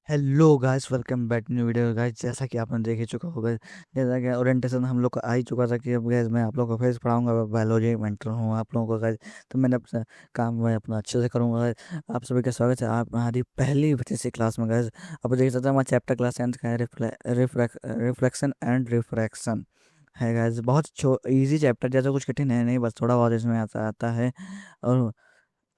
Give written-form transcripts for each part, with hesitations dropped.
Hello guys, welcome back new video guys. जैसा कि आपने देख ही चुका होगा, जैसा कि ओरिएंटेशन हम लोग का आ ही चुका था कि अब गाइस मैं आप लोगों को फिर से पढ़ाऊंगा। बायोलॉजी मेंटर हूँ आप लोगों को गाइस, तो मैंने अपना काम मैं अपना अच्छे से करूंगा गाइस। आप सभी का स्वागत है आप हमारी पहली बच्चे से क्लास में गाइस। अब देख सकते हैं हमारा चैप्टर क्लास 10 का है रिफ्लेक्शन एंड रिफ्रैक्शन है गाइस। बहुत इजी चैप्टर, जैसा कुछ कठिन है नहीं, बस थोड़ा बहुत इसमें आता आता है। और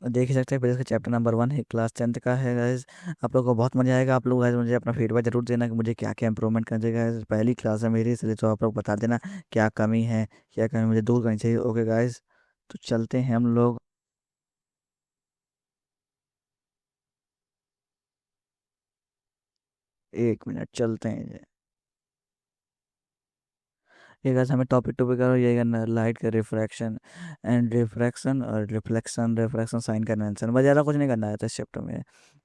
देख ही सकते हैं फिर इसका चैप्टर नंबर 1 है, क्लास 10th का है गाइस। आप लोग को बहुत मजा आएगा। आप लोग गाइस मुझे अपना फीडबैक जरूर देना कि मुझे क्या क्या इंप्रूवमेंट करना चाहिए गाइस। पहली क्लास है मेरी, इसलिए तो आप लोग बता देना क्या कमी है, क्या कमी मुझे दूर करनी चाहिए। ओके गाइस, तो चलते हैं हम लोग। 1 मिनट चलते हैं। ये गाइस हमें टॉपिक टॉपिक करो, ये करना है लाइट का रिफ्रैक्शन एंड रिफ्रैक्शन और रिफ्लेक्शन रिफ्रैक्शन साइन कन्वेंशन। बस ज़्यादा कुछ नहीं करना है इस चैप्टर में।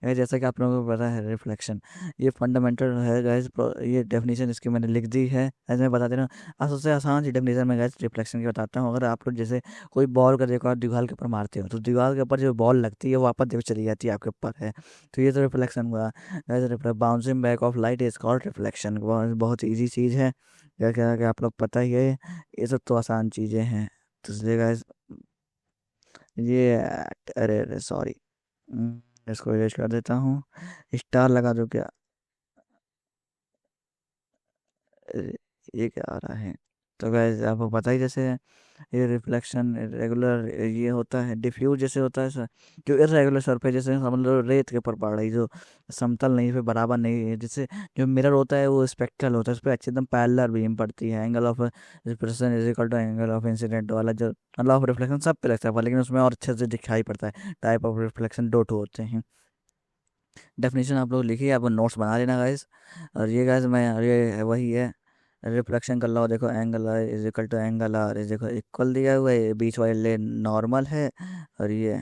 ये जैसा कि आप लोगों को पता है, रिफ्लेक्शन ये फंडामेंटल है गाइस। ये डेफिनेशन इसकी मैंने लिख दी है, ऐसे मैं बता दे रहा हूँ। सबसे आसान सी डेफिनेशन में गाइस रिफ्लेक्शन की बताता हूँ। अगर आप लोग जैसे कोई बॉल का देखो, आप दीवार के ऊपर मारते हो तो दीवार के ऊपर जो बॉल लगती है वो वापस देखो चली जाती है आपके ऊपर है, तो ये तो रिफ्लेक्शन हुआ। Bouncing back of light is called reflection. बहुत ईजी चीज़ है, क्या क्या क्या आप लोग पता ही है। ये सब तो आसान चीज़ें हैं, तो इसलिए गाइस ये अरे अरे सॉरी, इसको इरेज कर देता हूँ। स्टार लगा दो क्या? अरे, ये क्या आ रहा है? तो गाइस आपको पता ही जैसे ये रिफ्लेक्शन रेगुलर ये होता है, डिफ्यूज जैसे होता है सर। जो इरेगुलर सरफेस जैसे समझ लो रेत के ऊपर पड़ रही, जो समतल नहीं है, बराबर नहीं है, जैसे जो मिरर होता है वो स्पेक्ट्रल होता है, उस पर अच्छी एकदम पैरेलल बीम पड़ती है। Angle of reflection is equal to angle of incident वाला जो एंगल ऑफ रिफ्लेक्शन सब पे लगता है, लेकिन उसमें और अच्छे से दिखाई पड़ता है। टाइप ऑफ रिफ्लेक्शन दो ठो होते हैं। डेफिनेशन आप लोग लिखिए, आप नोट्स बना लेना गाइस। और ये गाइस मैं ये वही है, रिफ्लेक्शन कर लो। देखो angle I is equal to angle R is देखो इक्वल दिया हुआ है, ये बीच वाले लेन नॉर्मल है। और ये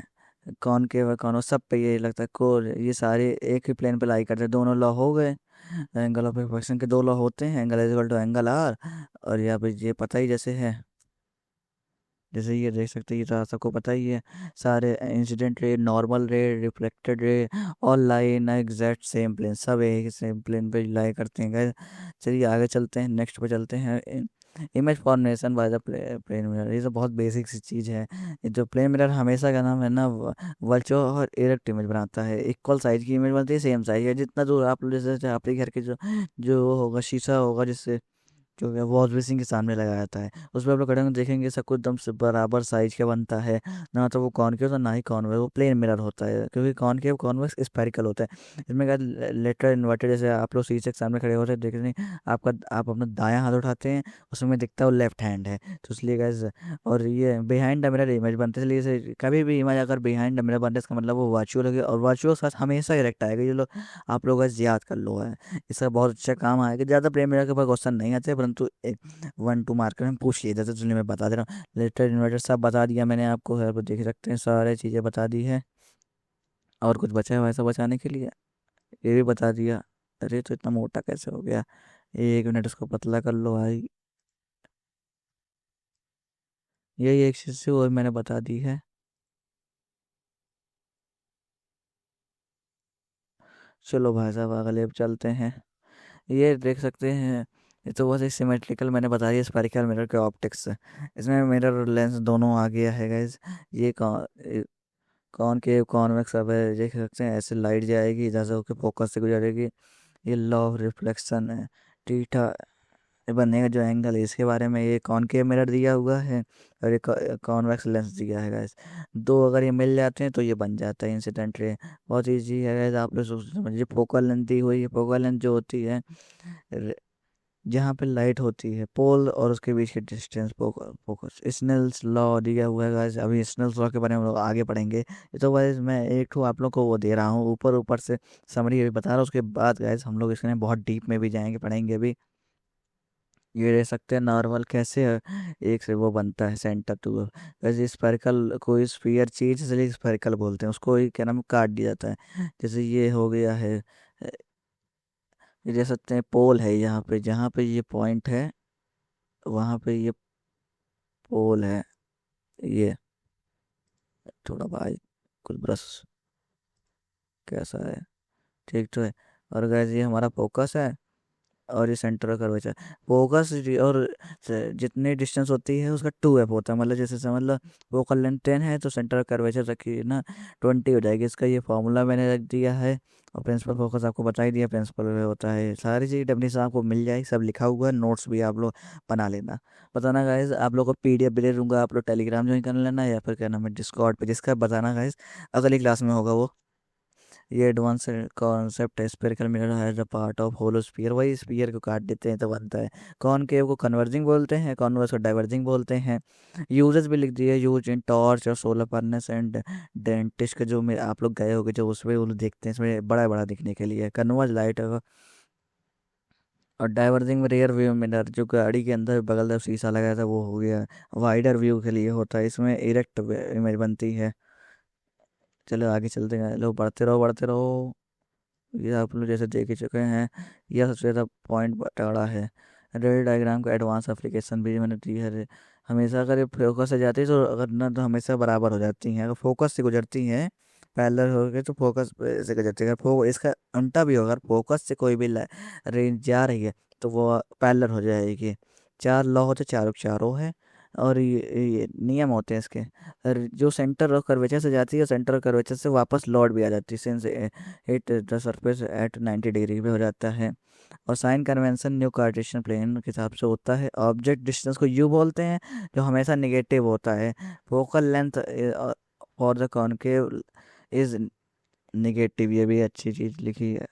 कॉनकेव और कॉन्वेक्स सब पे ये लगता है कोर, ये सारे एक ही प्लेन पे लाई करते हैं। दोनों लॉ हो गए, एंगल ऑफ रिफ्लेक्शन के दो लॉ होते हैं, angle is equal to angle R. और यहाँ पे ये पता ही जैसे है, जैसे ये देख सकते हैं, ये तो सबको पता ही है। सारे incident ray, normal ray, reflected ray, all lie in exact same plane, सब एक सेम प्लेन पे लाई करते हैं guys। चलिए आगे चलते हैं, नेक्स्ट पे चलते हैं। Image formation by the plane mirror, ये तो बहुत बेसिक सी चीज़ है। ये जो प्लेन मिरर हमेशा का नाम है ना, वर्चुअल और इरेक्ट इमेज बनाता है। इक्वल साइज की इमेज बनती है, सेम साइज है। जितना दूर आप लोग जैसे आपके घर के जो जो होगा शीशा होगा, जिससे जो है वॉश बेसिन के सामने लगाया जाता है, उस पर आप लोग खड़े देखेंगे सब कुछ एकदम से बराबर साइज का बनता है। ना तो वो कॉनकेव और ना ही कॉन्वेक्स, वो प्लेन मिरर होता है, क्योंकि कॉनकेव कॉन्वेक्स स्फेरिकल होता है। इसमें क्या लेटर इन्वर्टेड, जैसे आप लोग शीशे के सामने खड़े होते हैं, देखते हैं आपका आप अपना दायां हाथ उठाते हैं, उसमें दिखता है वो लेफ्ट हैंड है, तो इसलिए गाइस। और ये बिहाइंड द मिरर इमेज बनते हैं, इसलिए कभी भी इमेज अगर बिहाइंड द मिरर बनते हैं, इसका मतलब वो वर्चुअल है। और वर्चुअल सच हमेशा इरेक्ट आएगा, ये लोग आप लोग गाइस याद कर लो है। इसका बहुत अच्छा काम आएगा। ज़्यादा प्रेम मेरा के पास क्वेश्चन नहीं आते, परंतु 1-2 मार्कर में पूछ लिए जाते, इसलिए मैं बता दे रहा हूँ। लेटर इन्वर्टर सब बता दिया मैंने आपको, है वो देख सकते हैं, सारे चीज़ें बता दी है। और कुछ बचा है वैसा बचाने के लिए? ये भी बता दिया। अरे तो इतना मोटा कैसे हो गया? 1 मिनट, इसको पतला कर लो भाई। यही एक चीज़ से और मैंने बता दी है। चलो भाई साहब अगले अब चलते हैं। ये देख सकते हैं, ये तो बस एक सिमेट्रिकल मैंने बता दिया, स्फेरिकल मिरर के ऑप्टिक्स। इसमें मिरर और लेंस दोनों आ गया है गाइज। ये कॉनकेव कॉन्वेक्स सब है, देख सकते हैं। ऐसे लाइट जाएगी इधर से होकर फोकस से गुजरेगी, ये लॉ ऑफ रिफ्लेक्शन है। थीटा ये बनेगा जो एंगल है, इसके बारे में ये कॉनकेव मिरर दिया हुआ है और ये कॉन्वेक्स लेंस दिया है गाइस। दो अगर ये मिल जाते हैं तो ये बन जाता है इंसिडेंट रे। बहुत ईजी है गाइस, आप लोग समझिए। फोकल लेंथ दी हुई है, फोकल लेंथ जो होती है जहाँ पे लाइट होती है पोल और उसके बीच के डिस्टेंस, फोकस। स्नेल्स लॉ दिया हुआ है गाइस, अभी स्नेल्स लॉ के बारे में हम लोग आगे पढ़ेंगे। ये तो गाइस मैं एक ठो आप लोग को वो दे रहा हूँ, ऊपर ऊपर से समरी अभी बता रहा हूँ, उसके बाद गाइस हम लोग इसमें बहुत डीप में भी जाएंगे, पढ़ेंगे भी। ये रह सकते हैं नॉर्मल कैसे है, एक से वो बनता है सेंटर टू। वैसे स्फेरिकल कोई स्फीयर चीज, इसलिए स्फेरिकल बोलते हैं उसको, ही क्या नाम काट दिया जाता है। जैसे ये हो गया है, ये देख सकते हैं पोल है यहाँ पे, जहाँ पे ये पॉइंट है वहाँ पे ये पोल है। ये थोड़ा भाई कुछ ब्रश कैसा है, ठीक तो है। और गाइस ये हमारा फोकस है, और ये सेंटर का कर्वेचर। फोकस और जितनी डिस्टेंस होती है उसका 2f होता है, मतलब जैसे समझ लो फोकल लेंथ 10 है तो सेंटर कर्वेचर रखिए ना 20 हो जाएगी। इसका ये फॉर्मूला मैंने रख दिया है, और प्रिंसिपल फोकस आपको बता ही दिया, प्रिंसिपल होता है। सारी चीज़ डेफिनेशन आपको मिल जाएगी, सब लिखा हुआ है, नोट्स भी आप लोग बना लेना। बताना गाइज, आप लोग को पीडीएफ भी दे दूंगा, आप लोग टेलीग्राम ज्वाइन कर लेना, या फिर क्या नाम है डिस्कॉर्ड पे, जिसका बताना गाइज अगली क्लास में होगा वो। ये एडवांस कॉन्सेप्ट है। Spherical mirror has a part of hollow sphere, वही स्फीयर को काट देते हैं तो बनता है। कॉनकेव को कन्वर्जिंग बोलते हैं, कॉन्वर्स को डाइवर्जिंग बोलते हैं। यूजेस भी लिख दिए, यूज इन टॉर्च और सोलर फर्नेस एंड डेंटिस्ट के जो में आप लोग गए होगे जो उसमें वो लोग देखते हैं, इसमें बड़ा बड़ा दिखने के लिए कन्वर्ज लाइट। और डाइवर्जिंग में रियर व्यू मिरर, जो गाड़ी के अंदर बगल तरफ शीशा लगाया था वो हो गया, वाइडर व्यू के लिए होता है, इसमें इरेक्ट इमेज बनती है। चलो आगे चलते हैं, लो बढ़ते रहो बढ़ते रहो। ये आप लोग जैसे देख ही चुके हैं, यह सबसे ज़्यादा पॉइंट बटाड़ा है। रेड डायग्राम का एडवांस एप्लीकेशन भी मैंने दी है। हमेशा अगर ये फोकस से जाती है तो अगर ना तो हमेशा बराबर हो जाती हैं, अगर फोकस से गुजरती हैं पैरेलल हो गए तो फोकस से गुजरती है। अगर इसका उल्टा भी होगा, अगर फोकस से कोई भी रेंज जा रही है तो वो पैरेलल हो जाएगी। चार लॉ होते, चारों के चारों है, और ये नियम होते हैं इसके। और जो सेंटर ऑफ कर्वेचर से जाती है, सेंटर ऑफ कर्वेचर से वापस लौट भी आ जाती है, since hit the surface at 90 degree पे हो जाता है। और sign convention new Cartesian plane के हिसाब से होता है। ऑब्जेक्ट डिस्टेंस को यू बोलते हैं, जो हमेशा निगेटिव होता है। Focal length for the concave is negative, ये भी अच्छी चीज़ लिखी है।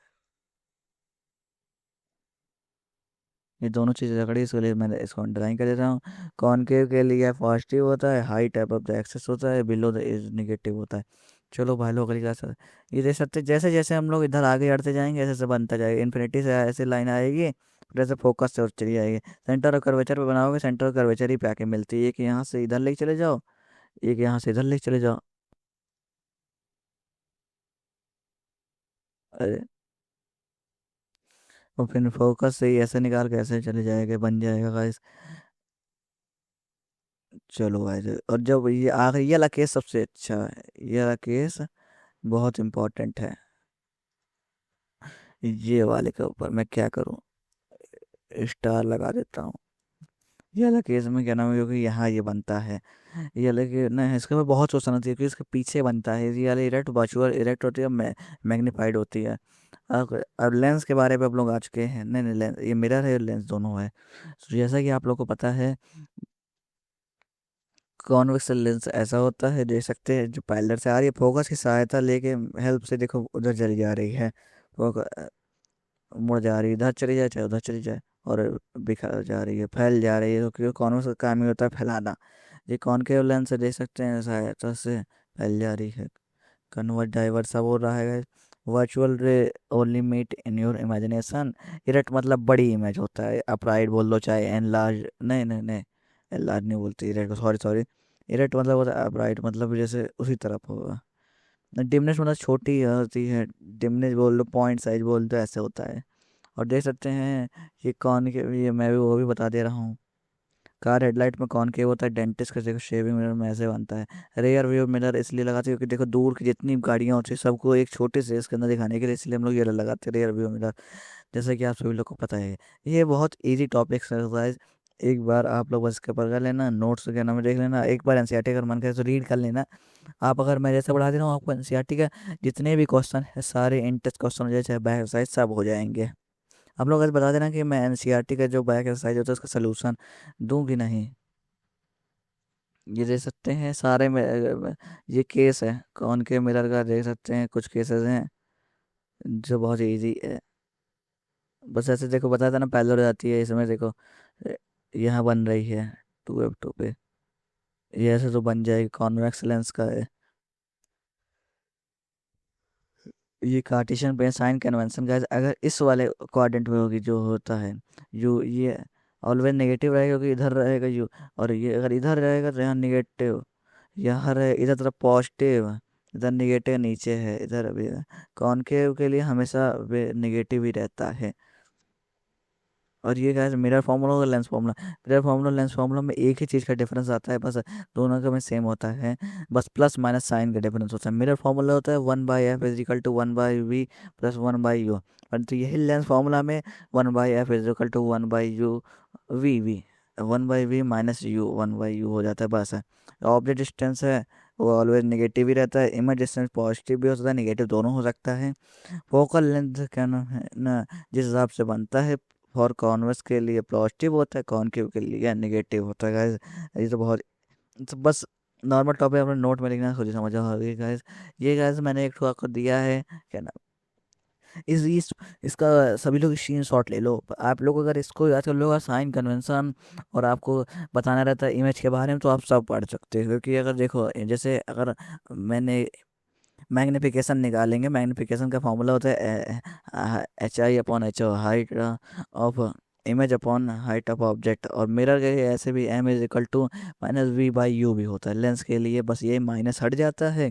ये दोनों चीज़ें रगड़ी, इसके लिए मैंने इसको अंडरलाइन कर देता हूँ। कॉनकेव के लिए पॉजिटिव होता है, हाइट अबव द एक्सेस होता है, बिलो द इज निगेटिव होता है। चलो भाई लोग अगली क्लास। ये देख सकते हैं, जैसे जैसे हम लोग इधर आगे बढ़ते जाएंगे ऐसे ऐसे बनता जाएगा, इन्फिनिटी से ऐसे लाइन आएगी, फिर ऐसे फोकस से और चली जाएगी। सेंटर और कर्वेचर पे बनाओगे, सेंटर और कर्वेचर ही पे आके मिलती है। एक यहाँ से इधर लेके चले जाओ, एक यहाँ से इधर लेके चले जाओ। अरे, और फिर फोकस से ही ऐसे निकाल के ऐसे चले जाएगा, बन जाएगा गाइस। चलो गाइस, और जब ये आखिरी ये वाला केस सबसे अच्छा है, ये वाला केस बहुत इम्पोर्टेंट है। ये वाले के ऊपर मैं क्या करूं, स्टार लगा देता हूँ। ये वाला केस में क्या नाम है, क्योंकि यहाँ ये बनता है। ये वाला के ना इसके में बहुत सोचना चाहिए, क्योंकि इसके पीछे बनता है। ये वाला इरेक्ट वर्चुअल इरेक्ट होती है, मैग्नीफाइड होती है। अब लेंस के बारे में आप लोग आ चुके हैं। नहीं नहीं, लेंस ये मिरर है, लेंस दोनों है। तो जैसा कि आप लोग को पता है, कॉन्वेक्स लेंस ऐसा होता है, देख सकते हैं जो पैरेलल से आ रही है, फोकस की सहायता लेके हेल्प से देखो उधर चली जा रही है। फोकस मुड़ जा रही है, इधर चली जाए चाहे उधर चली जाए, और बिखर जा रही है, फैल जा रही है, तो क्योंकि कॉन्वेक्स का काम ही होता है फैलाना। ये कॉनकेव लेंस से देख सकते हैं सहायता से फैल जा रही है। कन्वर्ट डाइवर्ट सब हो रहा है। Virtual ray only meet in your imagination. Erect मतलब बड़ी इमेज होता है, अपराइट बोल लो चाहे एनलार्ज, नहीं नहीं नहीं, एनलार्ज नहीं बोलते इरेक्ट को, सॉरी सॉरी। इरेक्ट मतलब होता है अपराइट, मतलब जैसे उसी तरफ होगा। डिमनेस मतलब छोटी होती है, डिमनेस बोल लो, पॉइंट साइज बोल दो, ऐसे होता है। और देख सकते हैं ये कौन के, ये मैं भी वो भी बता दे रहा हूँ। कार हेडलाइट में कौन केव होता है, डेंटिस्ट का देखो शेविंग मिरर में ऐसे बनता है। रेयर व्यू मिरर इसलिए लगाते हैं क्योंकि देखो दूर की जितनी गाड़ियाँ होती है सबको एक छोटे से इसके अंदर दिखाने के लिए, इसलिए हम लोग ये लगाते हैं रेयर व्यू मिरर। जैसे कि आप सभी लोग को पता है, ये बहुत इजी टॉपिक एक्सरसाइज। एक बार आप लोग बस इसके पर कर लेना, नोट्स क्या नाम है देख लेना, एक बार एनसीईआरटी अगर मन करे तो रीड कर लेना। आप अगर मैं जैसे पढ़ा दे रहा हूँ आपको एनसीईआरटी का जितने भी क्वेश्चन है सारे इन टेस्ट क्वेश्चन हो जाए चाहे बैक एक्सरसाइज सब हो जाएंगे। आप लोग आज बता देना कि मैं एनसीईआरटी का जो बैक एक्सरसाइज होता है उसका सोल्यूशन दूँ कि नहीं। ये देख सकते हैं सारे में ये केस है कौन के मिरर का, देख सकते हैं कुछ केसेस हैं जो बहुत इजी है। बस ऐसे देखो बता था ना, पैरेलल हो जाती है, इसमें देखो ए, यहाँ बन रही है 2f2 पे, ये ऐसे तो बन जाएगी, कॉन्वेक्स लेंस का है। ये कार्टेशियन पे साइन कन्वेंशन का अगर इस वाले क्वाड्रेंट में होगी जो होता है यू, ये ऑलवेज नेगेटिव रहेगा क्योंकि इधर रहेगा यू, और ये अगर इधर रहेगा तो यहाँ निगेटिव, यहाँ रहे इधर तरफ पॉजिटिव, इधर निगेटिव नीचे है, इधर अभी कॉनकेव के लिए हमेशा वे निगेटिव ही रहता है। और ये गाइस मिरर फार्मूला और lens formula. Mirror formula lens formula में एक ही चीज़ का डिफरेंस आता है बस, दोनों का में सेम होता है, बस प्लस माइनस साइन का डिफरेंस होता है। मिरर फार्मूला होता है 1/f=1/v प्लस 1/u, परंतु यही लेंस फार्मूला में 1/f=1/u we 1/v minus you 1/u हो जाता है बस। ऑब्जेक्ट डिस्टेंस है वो ऑलवेज नेगेटिव ही रहता है, इमेज डिस्टेंस पॉजिटिव भी हो सकता है, नेगेटिव दोनों हो सकता है। फोकल लेंथ क्या नाम है ना, जिस हिसाब से बनता है, फॉर कॉन्वेक्स के लिए पॉजिटिव होता है, कॉनकेव के लिए नेगेटिव होता है गाइस। ये तो बहुत, तो बस नॉर्मल टॉपिक अपने नोट में लिखना खुद ही समझ होगी गाइस। ये गाइस मैंने एक ठो आपको दिया है, क्या नाम, इस इसका सभी लोग स्क्रीन शॉट ले लो। आप लोग अगर इसको आजकल लोग साइन कन्वेंशन और आपको बताना रहता है इमेज के बारे में, तो आप सब पढ़ सकते हो, क्योंकि अगर देखो जैसे अगर मैंने मैग्निफिकेशन निकालेंगे, मैग्निफिकेशन का फॉर्मूला होता है HI/HO, height of image upon height of object. और मिरर के लिए ऐसे भी M=-V/U भी होता है। लेंस के लिए बस ये माइनस हट जाता है,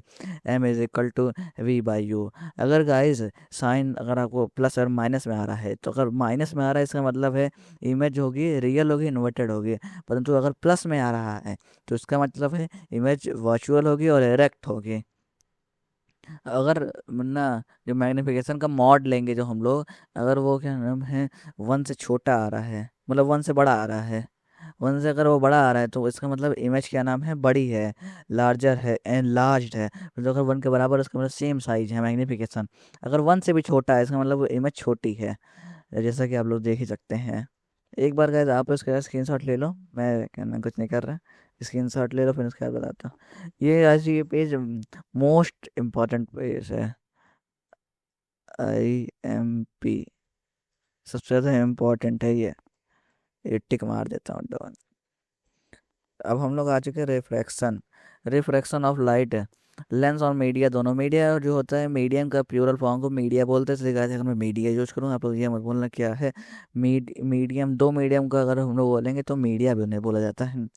M=V/U। अगर गाइस साइन अगर आपको प्लस और माइनस में आ रहा है, तो अगर माइनस में आ रहा है इसका मतलब है इमेज होगी रियल होगी, इन्वर्टेड होगी। परंतु अगर प्लस में आ रहा है तो इसका मतलब है इमेज वर्चुअल होगी और इरेक्ट होगी। अगर ना जो मैग्निफिकेशन का मॉड लेंगे जो हम लोग, अगर वो क्या नाम है 1 से छोटा आ रहा है, मतलब 1 से बड़ा आ रहा है, 1 से अगर वो बड़ा आ रहा है तो इसका मतलब इमेज क्या नाम है बड़ी है, लार्जर है, एनलार्ज्ड है। तो अगर 1 के बराबर इसका मतलब सेम साइज है मैग्निफिकेशन। अगर 1 से भी छोटा है इसका मतलब वो इमेज छोटी है, जैसा कि आप लोग देख ही सकते हैं। एक बार गए आप इसका स्क्रीनशॉट ले लो, मैं कहना कुछ नहीं कर रहा, स्क्रीनशॉट ले लो फिर उसके बाद बताता हूँ। ये आज ये पेज मोस्ट इम्पॉर्टेंट पेज है, IMP सबसे ज़्यादा इम्पोर्टेंट है ये टिक मार देता हूँ डॉन। अब हम लोग आ चुके हैं refraction, refraction of light. Lens और मीडिया दोनों, मीडिया जो होता है मीडियम का प्लूरल फॉर्म को मीडिया बोलते हैं, इसलिए अगर मैं मीडिया यूज करूँ आप लोग ये मत बोलना क्या है मीडियम, दो मीडियम का अगर हम लोग बोलेंगे तो मीडिया भी उन्हें बोला जाता है।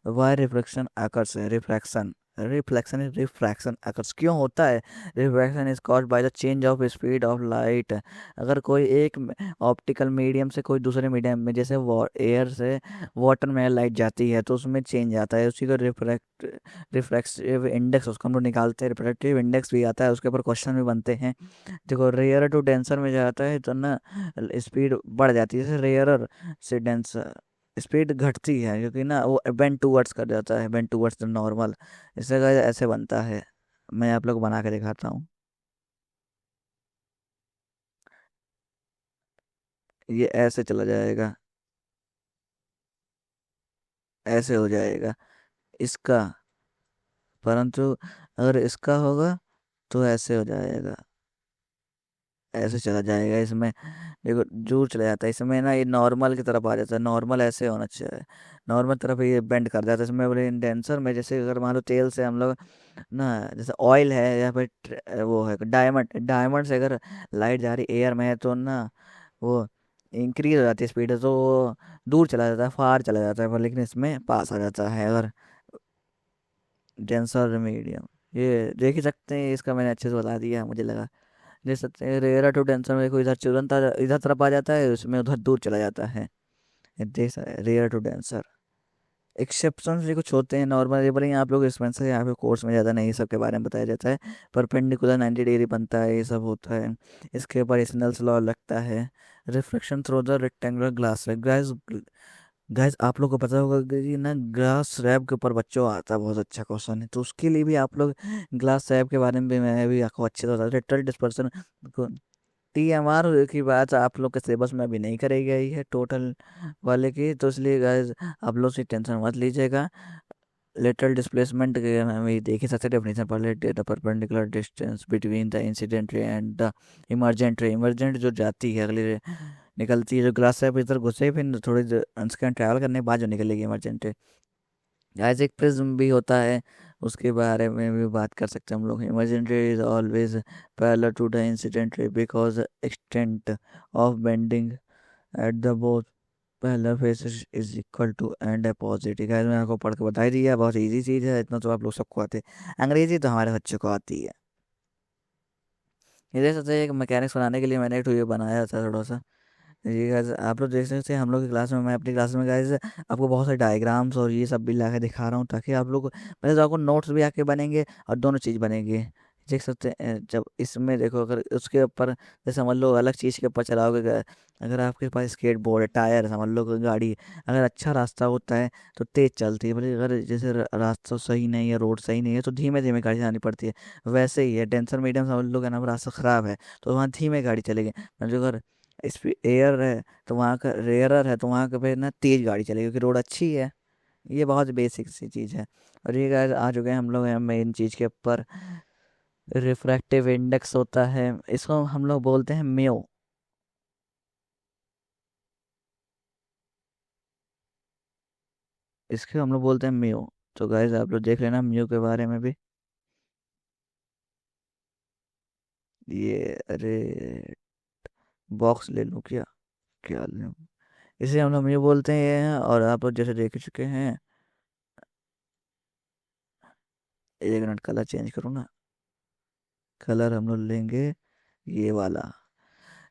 वाई रिफ्रैक्शन आकर्स है, refraction reflection is refraction occurs क्यों होता है? Refraction is caused by the change of speed of light. अगर कोई एक ऑप्टिकल मीडियम से कोई दूसरे मीडियम में, जैसे एयर से वाटर में लाइट जाती है तो उसमें चेंज आता है, उसी को रिफ्रैक्टिव इंडेक्स उसको हम लोग निकालते हैं, रिफ्रैक्टिव इंडेक्स भी आता है, उसके ऊपर क्वेश्चन भी बनते हैं। देखो रेयर टू डेंसर में जाता है तो ना स्पीड बढ़ जाती है, जैसे रेयर से डेंसर स्पीड घटती है, क्योंकि ना वो बेंड टूवर्ड्स कर जाता है, बेंड टूवर्ड्स द नॉर्मल। इससे गाइस ऐसे बनता है, मैं आप लोग बना के दिखाता हूँ। ये ऐसे चला जाएगा, ऐसे हो जाएगा इसका, परंतु अगर इसका होगा तो ऐसे हो जाएगा, ऐसे चला जाएगा। इसमें देखो दूर चला जाता है, इसमें ना ये नॉर्मल की तरफ आ जाता है, नॉर्मल ऐसे होना चाहिए, नॉर्मल तरफ ये बेंड कर जाता है। इसमें बोले इंडेंसर में जैसे अगर मान लो तेल से हम लोग ना, जैसे ऑयल है या फिर वो है डायमंड, डायमंड से अगर लाइट जा रही एयर में है तो ना वो इंक्रीज हो जाती है स्पीड, तो वो दूर चला जाता है, फार चला जाता है, पर लेकिन इसमें पास आ जाता है अगर डेंसर मीडियम। ये देख ही सकते हैं, इसका मैंने अच्छे से बता दिया मुझे लगा। देख सकते हैं रेयर टू डेंसर में कोई इधर तुरंत इधर तरफ आ जाता है, उसमें उधर दूर चला जाता है। ये देख सकते रेयर टू डेंसर। एक्सेप्शन भी कुछ होते हैं नॉर्मल, ये बोलेंगे आप लोग एक्सपेंसिव यहाँ पे कोर्स में ज़्यादा नहीं, ये सब के बारे में बताया जाता है। परपेंडिकुलर 90 डिग्री बनता है, ये सब होता है, इसके ऊपर स्नेल्स लॉ लगता है। Reflection through the rectangular glass, guys guys आप लोग को पता होगा कि ना ग्लास स्लैब के ऊपर बच्चों आता है बहुत अच्छा क्वेश्चन है, तो उसके लिए भी आप लोग ग्लास स्लैब के बारे में भी मैं भी आपको अच्छे से बता रिटल डिस्पर्सन। TMR की बात आप लोग के सिलेबस में अभी नहीं करी गई है टोटल वाले की, तो इसलिए गाइस आप लोग से टेंशन मत लीजिएगा। लेटरल डिस्प्लेसमेंट के हम ये देख ही सकते डेफिनेशन पढ़ लेते, the perpendicular distance between the incident रे and the emergent ray. Emergent जो जाती है अगली रे निकलती है, जो ग्लास से भीतर घुसे फिर थोड़ी सेकंड ट्रैवल करने के बाद जो निकलेगी इमरजेंट रे। गाइस एक प्रिज्म भी होता है, उसके बारे में भी बात कर सकते हैं हम लोग। Emergent ray is always parallel to the incident ray because extent of bending at the both पहला face is equal to and opposite. Guys मैंने आपको पढ़ के बता ही दिया, बहुत इजी चीज़ है, इतना तो आप लोग सबको आते हैं, अंग्रेजी तो हमारे बच्चों को आती है। ये देख सकते हैं एक मैकेनिक्स बनाने के लिए मैंने एक तो ये बनाया था थोड़ा सा, ये गाइस आप लोग देख सकते हैं हम लोग की क्लास में, मैं अपनी क्लास में गाइस आपको बहुत सारे डायग्राम्स और ये सब भी ला के दिखा रहा हूँ, ताकि आप लोग पहले तो आपको नोट्स भी आके बनेंगे और दोनों चीज़ बनेंगे। देख सकते हैं जब इसमें देखो, अगर उसके ऊपर जैसे समझ लो अलग चीज़ के ऊपर चलाओगे, अगर आपके पास स्केट बोर्ड है, टायर है, समझ लो कोई गाड़ी, अगर अच्छा रास्ता होता है तो तेज चलती है, बोले अगर जैसे रास्ता सही नहीं है, रोड सही नहीं है, तो धीमे धीमे गाड़ी चलानी पड़ती है। वैसे ही है डेंसर मीडियम, समझ लो क्या नाम, रास्ता ख़राब है तो वहाँ धीमे गाड़ी चलेगी। जो अगर स्पीड एयर है तो वहाँ का रेयरर है, तो वहाँ का पे ना तेज गाड़ी चलेगी क्योंकि रोड अच्छी है। ये बहुत बेसिक सी चीज़ है। और ये गाइस आ चुके हैं हम लोग मेन चीज़ के ऊपर। रिफ्रैक्टिव इंडेक्स होता है, इसको हम लोग बोलते हैं म्यू। इसके हम लोग बोलते हैं म्यू। तो गाइस आप लोग देख लेना म्यू के बारे में भी। ये अरे बॉक्स ले लूँ क्या, क्या लूँ? इसे हम लोग म्यू बोलते हैं। और आप लोग जैसे देख चुके हैं, एक मिनट कलर चेंज करूँ ना, कलर हम लोग लेंगे ये वाला।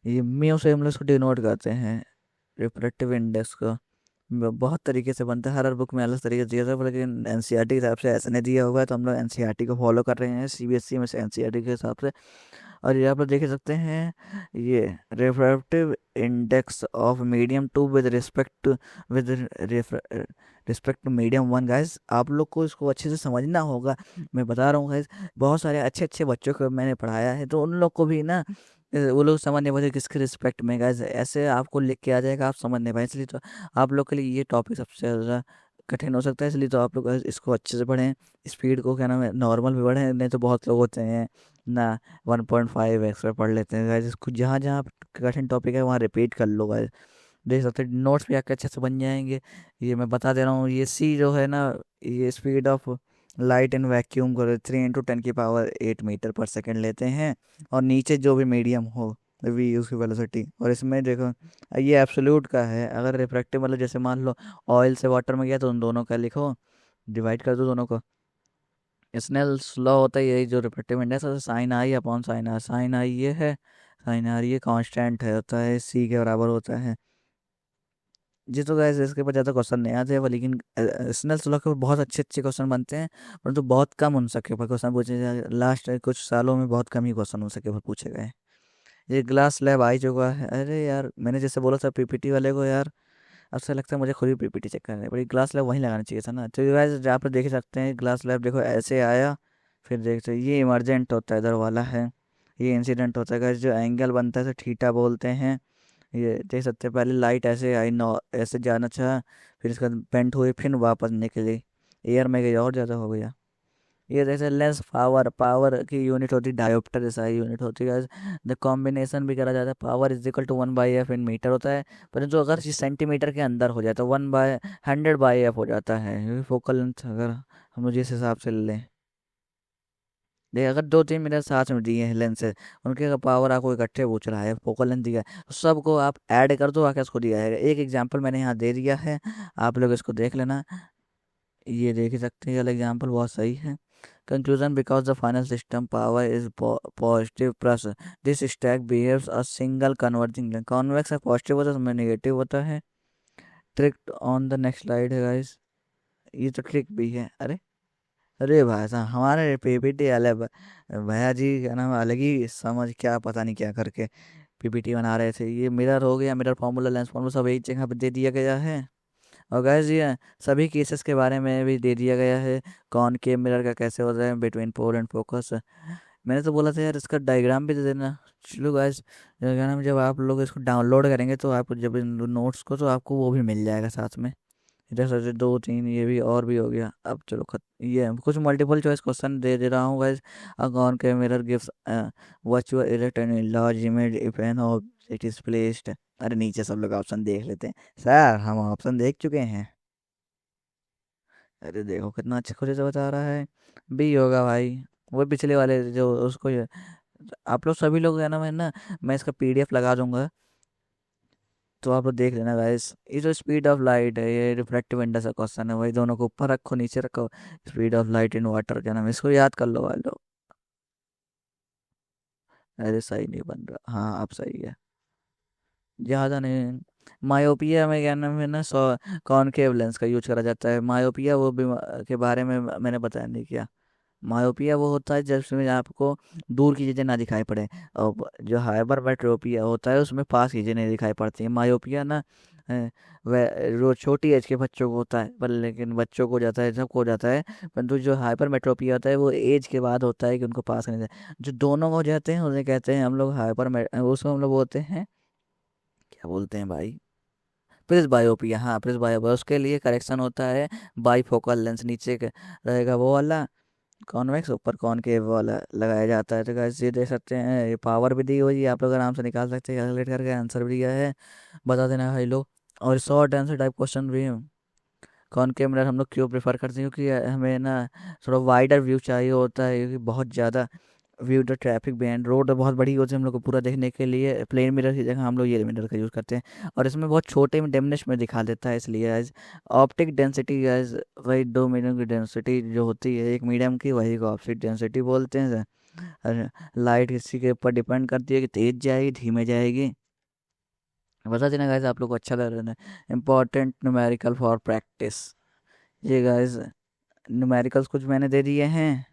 ये म्यू से हम लोग इसको डिनोट करते हैं, रिफ्रैक्टिव इंडेक्स को। बहुत तरीके से बनता है, हर बुक में अलग तरीके से दिया था, लेकिन एनसीईआरटी के हिसाब से ऐसा नहीं दिया हुआ है, तो हम लोग एनसीईआरटी को फॉलो कर रहे हैं, सीबीएसई में से एनसीईआरटी के हिसाब से। और ये आप लोग देख सकते हैं, ये refractive index of medium two with respect, with respect to medium one. Guys आप लोग को इसको अच्छे से समझना होगा, मैं बता रहा हूँ गाइस। बहुत सारे अच्छे अच्छे बच्चों को मैंने पढ़ाया है, तो उन लोग को भी ना वो लोग समझ नहीं पाते किसके रिस्पेक्ट में। गाइस ऐसे आपको लिख के आ जाएगा, आप समझ नहीं पाए, इसलिए तो आप लोग के लिए ये टॉपिक सबसे ज़्यादा कठिन हो सकता है। इसलिए तो आप लोग इसको अच्छे से पढ़ें, स्पीड को क्या नाम है नॉर्मल भी पढ़ें, नहीं तो बहुत लोग होते हैं ना 1.5 एक्स्ट्रा पढ़ लेते हैं। गाइस इसको जहाँ जहाँ कठिन टॉपिक है वहाँ रिपीट कर लो गाइस, देख सकते हैं नोट्स भी आपके अच्छे से बन जाएंगे। ये मैं बता दे रहा हूँ, ये सी जो है ना, ये speed of light in vacuum को 3 × 10⁻⁸ लेते हैं। और नीचे जो भी मीडियम हो वी उसकी वेलोसिटी। और इसमें देखो ये एब्सोल्यूट का है, अगर रिफ्रैक्टिव मतलब जैसे मान लो ऑयल से वाटर में गया तो उन दोनों का लिखो, डिवाइड कर दो दोनों को। स्नेल्स लॉ होता है यही जो रिफ्रैक्टिव इंडेक्स है, sine I upon sine R. Sine I ये है, साइन आर ये कांस्टेंट है, होता है सी के बराबर होता है जी। तो गैस इसके ऊपर ज़्यादा क्वेश्चन नहीं आते हैं, लेकिन स्नेल्स लॉ के ऊपर बहुत अच्छे अच्छे क्वेश्चन बनते हैं, परंतु बहुत कम उन सबके ऊपर क्वेश्चन पूछे जाए। लास्ट कुछ सालों में बहुत कम ही क्वेश्चन उन सबके ऊपर पूछे गए। ये ग्लास लैब आ ही चुका है। अरे यार मैंने जैसे बोला था पीपीटी वाले को यार, अब से लगता है मुझे खुद ही पीपीटी चेक करनी पड़ी। ग्लास लैब वहीं लगाना चाहिए था ना। तो गाइस आप लोग देख ही सकते हैं ग्लास लैब देखो ऐसे आया, फिर देखते हैं ये इमरजेंट होता है इधर वाला है, ये इंसिडेंट होता है गाइस। जो एंगल बनता है तो थीटा बोलते हैं। ये देख सकते हैं पहले लाइट ऐसे आई, नौ ऐसे जाना चाहा, फिर इसका बेंट हुई, फिर वापस निकली, एयर में गई और ज़्यादा हो गया। ये जैसे लेंस पावर, पावर की यूनिट होती है डायोप्टर, जैसा यूनिट होती है। द कॉम्बिनेशन भी करा जाता है, power is equal to 1/f in meter होता है, परंतु अगर ये सेंटीमीटर के अंदर हो जाए तो 1/100/f हो जाता है फोकल लेंथ, अगर हम लोग जिस हिसाब से लें। देख अगर 2-3 मीटर साथ में दिए हैं लेंस है, उनके अगर पावर आपको इकट्ठे पूछ रहा है, फोकल लेंथ दिया है, तो सबको आप ऐड कर दो, आके इसको दिया है। एक एग्जांपल मैंने यहाँ दे दिया है, आप लोग इसको देख लेना। ये देख ही सकते हैं, ये एग्जांपल बहुत सही है। Conclusion, because the final system power is positive plus this stack behaves a single converging line. Convex है पॉजिटिव होता है, उसमें नेगेटिव होता है। Trick on the next slide है गाइस, ये तो ट्रिक भी है। अरे अरे भाई साहब हमारे पीपीटी अलग, भैया जी क्या नाम है, अलग ही समझ क्या पता नहीं क्या करके पीपीटी बना रहे थे। ये मिरर हो गया, मिरर फार्मूला, लेंस फार्मूला सब एक जगह पे दे दिया गया है। और गैस ये सभी केसेस के बारे में भी दे दिया गया है, कौन के मिरर का कैसे होता है बिटवीन पोल एंड फोकस। मैंने तो बोला था यार इसका डायग्राम भी दे देना। चलो गैस क्या नाम, जब आप लोग इसको डाउनलोड करेंगे तो आप जब इन नोट्स को, तो आपको वो भी मिल जाएगा साथ में। इधर से 2-3 ये भी और भी हो गया। अब चलो ये कुछ मल्टीपल चॉइस क्वेश्चन दे दे रहा हूँ गाइस। कौन के mirror gives virtual erect and large image if an object is placed. अरे नीचे सब लोग ऑप्शन देख लेते हैं, सर हम ऑप्शन देख चुके हैं। अरे देखो कितना अच्छे खुद से बता रहा है, बी होगा भाई। वो पिछले वाले जो उसको आप लोग सभी लोग है ना, मैं इसका पीडीएफ लगा दूंगा, तो आप लोग देख लेना गाइस। ये जो स्पीड ऑफ लाइट है, ये रिफ्लेक्टिव इंडेक्स का क्वेश्चन है, वही दोनों को ऊपर रखो नीचे रखो। Speed of light in water क्या नाम है, इसको याद कर लो भाई लोग। अरे सही नहीं बन रहा, हाँ अब सही है। ज़्यादा नहीं। मायोपिया में क्या नाम है ना, कॉनकेव लेंस का यूज करा जाता है। मायोपिया वो के बारे में मैंने बताया नहीं किया। मायोपिया वो होता है जब उसमें आपको दूर की चीज़ें ना दिखाई पड़े, और जो हाइपर मेट्रोपिया होता है उसमें पास की चीज़ें नहीं दिखाई पड़ती हैं। मायोपिया ना वह जो छोटी एज के बच्चों को होता है, पर लेकिन बच्चों को हो जाता है, सबको हो जाता है। परंतु जो हाइपर मेट्रोपिया होता है वो एज के बाद होता है कि उनको पास नहीं जाए। जो दोनों हो जाते हैं उन्हें कहते हैं हम लोग उसको हम लोग बोलते हैं, क्या बोलते हैं भाई, प्रिस्बायोपिया। हाँ, प्रिस्बायोपिया, उसके लिए करेक्शन होता है बाईफोकल लेंस, नीचे रहेगा वो वाला कॉन्वेक्स, ऊपर कॉनकेव वाला लगाया जाता है। तो गाइस ये देख सकते हैं, ये पावर भी दी हुई है, आप लोग आराम से निकाल सकते हैं कैलकुलेट करके। आंसर भी दिया है, बता देना भाई लोग। और शॉर्ट आंसर टाइप क्वेश्चन भी है। कॉनकेव मिरर हम लोग क्यों प्रेफर करते हैं, क्योंकि हमें ना थोड़ा वाइडर व्यू चाहिए होता है, क्योंकि बहुत ज़्यादा view the traffic band road बहुत बड़ी होती है हम लोग को पूरा देखने के लिए। प्लेन मिरर की जगह हम लोग ये मिरर का यूज़ करते हैं, और इसमें बहुत छोटे में डेमनेस में दिखा देता है, इसलिए एज ऑप्टिक डेंसिटी एज वही दो मीडियम की डेंसिटी जो होती है एक मीडियम की, वही को ऑप्टिक डेंसिटी बोलते हैं। और लाइट इसी के ऊपर डिपेंड करती है कि तेज जाएगी धीमे जाएगी। बता देना गाइज आप लोग को अच्छा लग रहा है। इंपॉर्टेंट न्यूमेरिकल फॉर प्रैक्टिस, ये गाइज न्यूमेरिकल्स कुछ मैंने दे दिए हैं।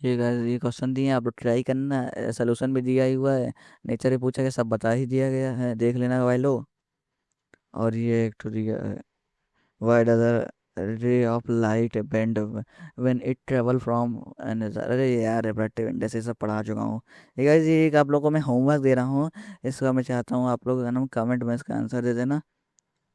ये गाइस ये क्वेश्चन दिए हैं, आप लोग ट्राई करना, सोल्यूशन भी दिया ही हुआ है। नेचर ही पूछा गया, सब बता ही दिया गया है, देख लेना भाई लो। और ये एक तो दिया है, why does ray of light bend when it travel from another. अरे यार रिफ्रैक्टिव इंडेक्स ये सब पढ़ा चुका हूँ। ये गाइस ये एक आप लोगों को मैं होमवर्क दे रहा हूँ, इसका मैं चाहता हूँ आप लोग है ना कमेंट में इसका आंसर दे देना।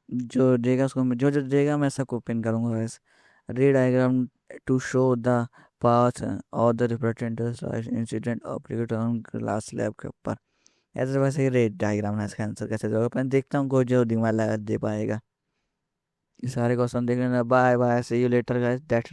जो देगा उसको जो जो देगा मैं सबको पिन करूँगा guys. Ray diagram to show the path और the representation incident of on class lab के ऊपर। ऐसे वैसे ही रे डायग्राम है, इसका आंसर कैसे दोगे, पर देखता हूँ कोई जो दिमाग लगा दे पाएगा। ये सारे क्वेश्चन देख लेना। Bye bye, see you later guys, that's